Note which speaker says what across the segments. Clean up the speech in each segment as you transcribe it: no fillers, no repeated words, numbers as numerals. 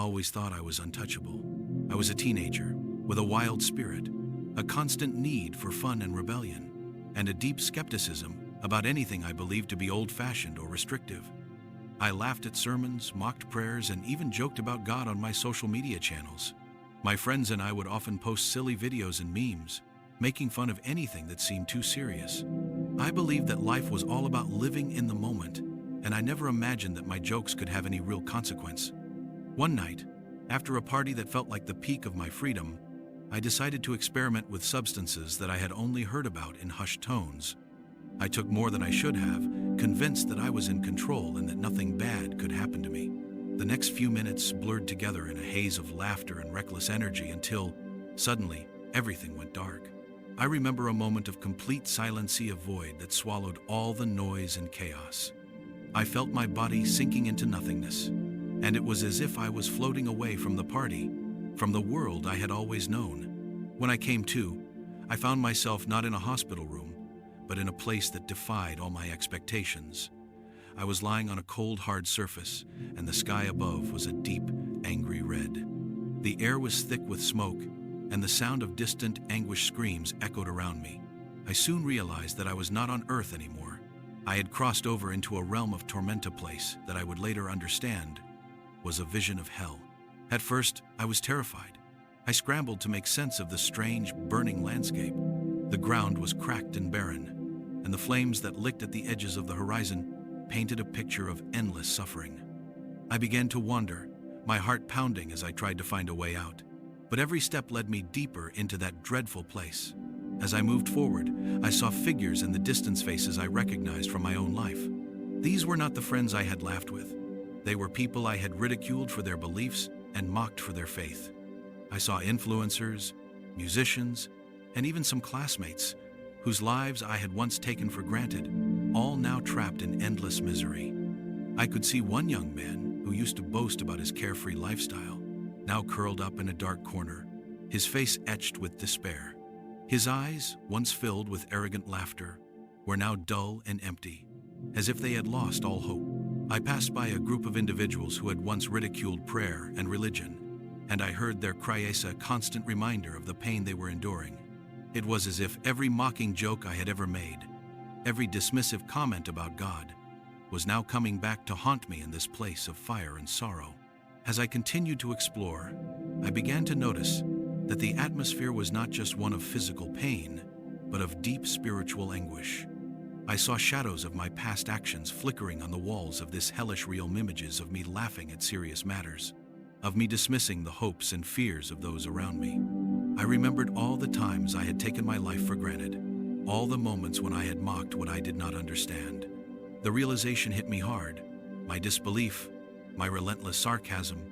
Speaker 1: always thought I was untouchable. I was a teenager, with a wild spirit, a constant need for fun and rebellion, and a deep skepticism about anything I believed to be old-fashioned or restrictive. I laughed at sermons, mocked prayers, and even joked about God on my social media channels. My friends and I would often post silly videos and memes, making fun of anything that seemed too serious. I believed that life was all about living in the moment, and I never imagined that my jokes could have any real consequence. One night, after a party that felt like the peak of my freedom, I decided to experiment with substances that I had only heard about in hushed tones. I took more than I should have, convinced that I was in control and that nothing bad could happen to me. The next few minutes blurred together in a haze of laughter and reckless energy until, suddenly, everything went dark. I remember a moment of complete silence, a void that swallowed all the noise and chaos. I felt my body sinking into nothingness, and it was as if I was floating away from the party, from the world I had always known. When I came to, I found myself not in a hospital room, but in a place that defied all my expectations. I was lying on a cold, hard surface, and the sky above was a deep, angry red. The air was thick with smoke, and the sound of distant, anguished screams echoed around me. I soon realized that I was not on Earth anymore. I had crossed over into a realm of torment, a place that I would later understand was a vision of hell. At first, I was terrified. I scrambled to make sense of the strange, burning landscape. The ground was cracked and barren, and the flames that licked at the edges of the horizon painted a picture of endless suffering. I began to wander, my heart pounding as I tried to find a way out. But every step led me deeper into that dreadful place. As I moved forward, I saw figures in the distance, faces I recognized from my own life. These were not the friends I had laughed with. They were people I had ridiculed for their beliefs and mocked for their faith. I saw influencers, musicians, and even some classmates whose lives I had once taken for granted, all now trapped in endless misery. I could see one young man who used to boast about his carefree lifestyle, now curled up in a dark corner, his face etched with despair. His eyes, once filled with arrogant laughter, were now dull and empty, as if they had lost all hope. I passed by a group of individuals who had once ridiculed prayer and religion, and I heard their cries, a constant reminder of the pain they were enduring. It was as if every mocking joke I had ever made, every dismissive comment about God, was now coming back to haunt me in this place of fire and sorrow. As I continued to explore, I began to notice that the atmosphere was not just one of physical pain, but of deep spiritual anguish. I saw shadows of my past actions flickering on the walls of this hellish realm, images of me laughing at serious matters, of me dismissing the hopes and fears of those around me. I remembered all the times I had taken my life for granted, all the moments when I had mocked what I did not understand. The realization hit me hard. My disbelief, my relentless sarcasm,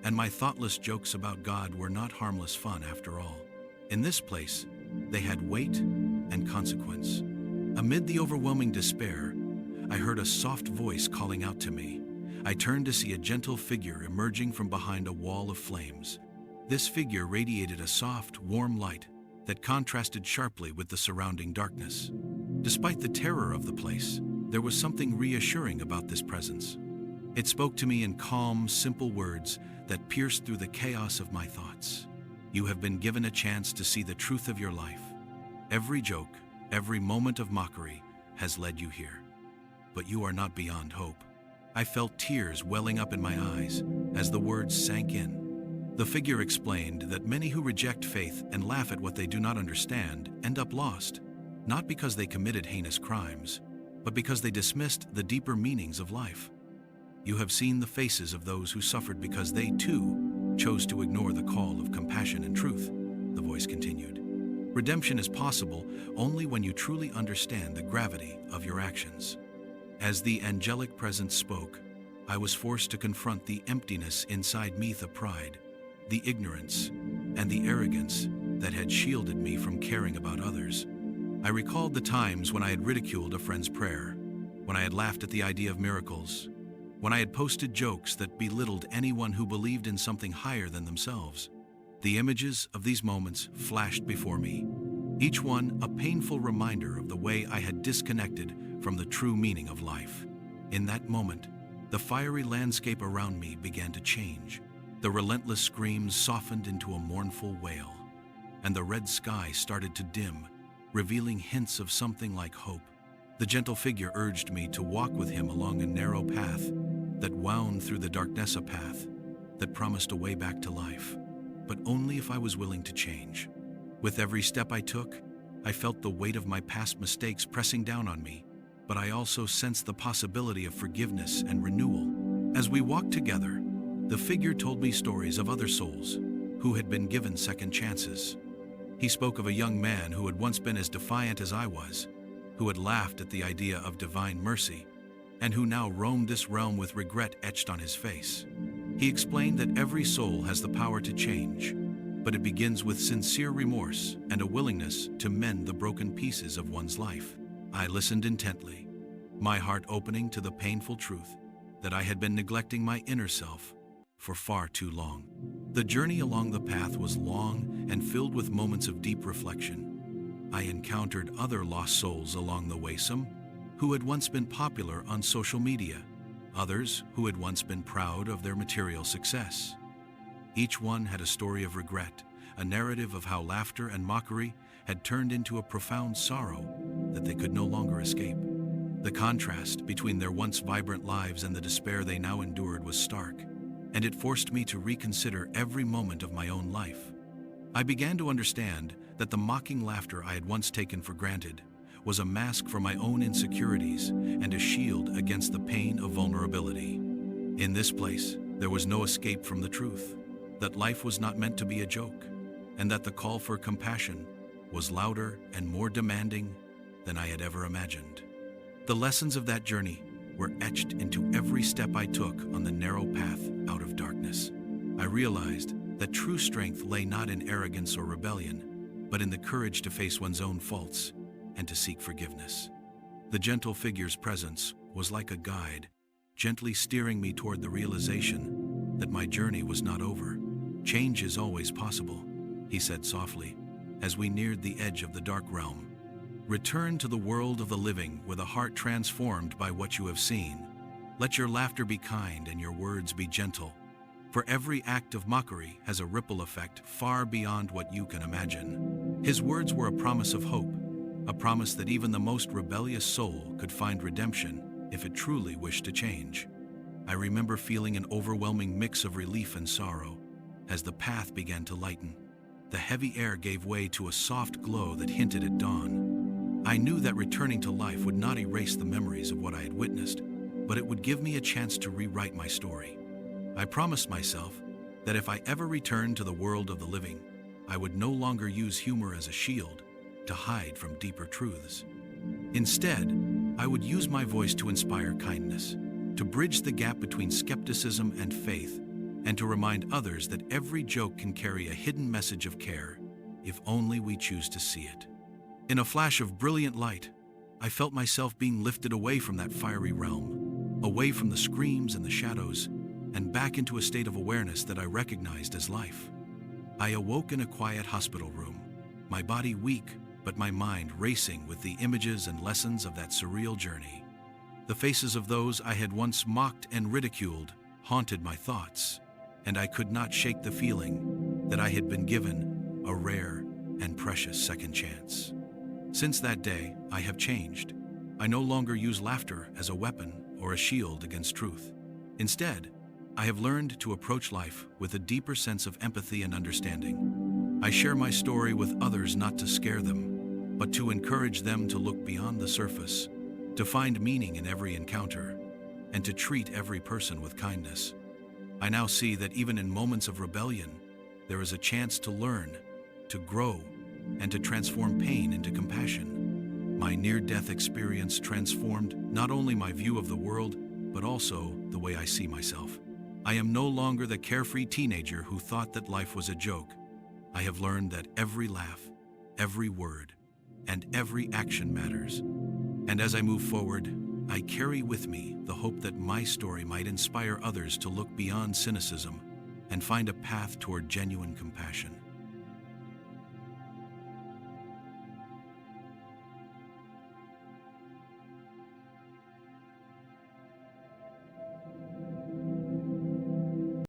Speaker 1: and my thoughtless jokes about God were not harmless fun after all. In this place, they had weight and consequence. Amid the overwhelming despair, I heard a soft voice calling out to me. I turned to see a gentle figure emerging from behind a wall of flames. This figure radiated a soft, warm light that contrasted sharply with the surrounding darkness. Despite the terror of the place, there was something reassuring about this presence. It spoke to me in calm, simple words that pierced through the chaos of my thoughts. You have been given a chance to see the truth of your life. Every joke, every moment of mockery has led you here. But you are not beyond hope. I felt tears welling up in my eyes as the words sank in. The figure explained that many who reject faith and laugh at what they do not understand end up lost, not because they committed heinous crimes, but because they dismissed the deeper meanings of life. You have seen the faces of those who suffered because they, too, chose to ignore the call of compassion and truth, the voice continued. Redemption is possible only when you truly understand the gravity of your actions. As the angelic presence spoke, I was forced to confront the emptiness inside me, the pride, the ignorance, and the arrogance that had shielded me from caring about others. I recalled the times when I had ridiculed a friend's prayer, when I had laughed at the idea of miracles, when I had posted jokes that belittled anyone who believed in something higher than themselves. The images of these moments flashed before me, each one a painful reminder of the way I had disconnected from the true meaning of life. In that moment, the fiery landscape around me began to change. The relentless screams softened into a mournful wail, and the red sky started to dim, revealing hints of something like hope. The gentle figure urged me to walk with him along a narrow path that wound through the darkness, a path that promised a way back to life, but only if I was willing to change. With every step I took, I felt the weight of my past mistakes pressing down on me, but I also sensed the possibility of forgiveness and renewal. As we walked together, the figure told me stories of other souls who had been given second chances. He spoke of a young man who had once been as defiant as I was, who had laughed at the idea of divine mercy, and who now roamed this realm with regret etched on his face. He explained that every soul has the power to change, but it begins with sincere remorse and a willingness to mend the broken pieces of one's life. I listened intently, my heart opening to the painful truth that I had been neglecting my inner self for far too long. The journey along the path was long and filled with moments of deep reflection. I encountered other lost souls along the way, some who had once been popular on social media, others who had once been proud of their material success. Each one had a story of regret, a narrative of how laughter and mockery had turned into a profound sorrow that they could no longer escape. The contrast between their once vibrant lives and the despair they now endured was stark, and it forced me to reconsider every moment of my own life. I began to understand that the mocking laughter I had once taken for granted was a mask for my own insecurities and a shield against the pain of vulnerability. In this place, there was no escape from the truth, that life was not meant to be a joke, and that the call for compassion was louder and more demanding than I had ever imagined. The lessons of that journey were etched into every step I took on the narrow path out of darkness. I realized that true strength lay not in arrogance or rebellion, but in the courage to face one's own faults and to seek forgiveness. The gentle figure's presence was like a guide, gently steering me toward the realization that my journey was not over. Change is always possible, he said softly, as we neared the edge of the dark realm. Return to the world of the living with a heart transformed by what you have seen. Let your laughter be kind and your words be gentle, for every act of mockery has a ripple effect far beyond what you can imagine. His words were a promise of hope, a promise that even the most rebellious soul could find redemption if it truly wished to change. I remember feeling an overwhelming mix of relief and sorrow as the path began to lighten. The heavy air gave way to a soft glow that hinted at dawn. I knew that returning to life would not erase the memories of what I had witnessed, but it would give me a chance to rewrite my story. I promised myself that if I ever returned to the world of the living, I would no longer use humor as a shield to hide from deeper truths. Instead, I would use my voice to inspire kindness, to bridge the gap between skepticism and faith, and to remind others that every joke can carry a hidden message of care, if only we choose to see it. In a flash of brilliant light, I felt myself being lifted away from that fiery realm, away from the screams and the shadows, and back into a state of awareness that I recognized as life. I awoke in a quiet hospital room, my body weak, but my mind racing with the images and lessons of that surreal journey. The faces of those I had once mocked and ridiculed haunted my thoughts, and I could not shake the feeling that I had been given a rare and precious second chance. Since that day, I have changed. I no longer use laughter as a weapon or a shield against truth. Instead, I have learned to approach life with a deeper sense of empathy and understanding. I share my story with others not to scare them, but to encourage them to look beyond the surface, to find meaning in every encounter, and to treat every person with kindness. I now see that even in moments of rebellion, there is a chance to learn, to grow, and to transform pain into compassion. My near-death experience transformed not only my view of the world, but also the way I see myself. I am no longer the carefree teenager who thought that life was a joke. I have learned that every laugh, every word, and every action matters. And as I move forward, I carry with me the hope that my story might inspire others to look beyond cynicism and find a path toward genuine compassion.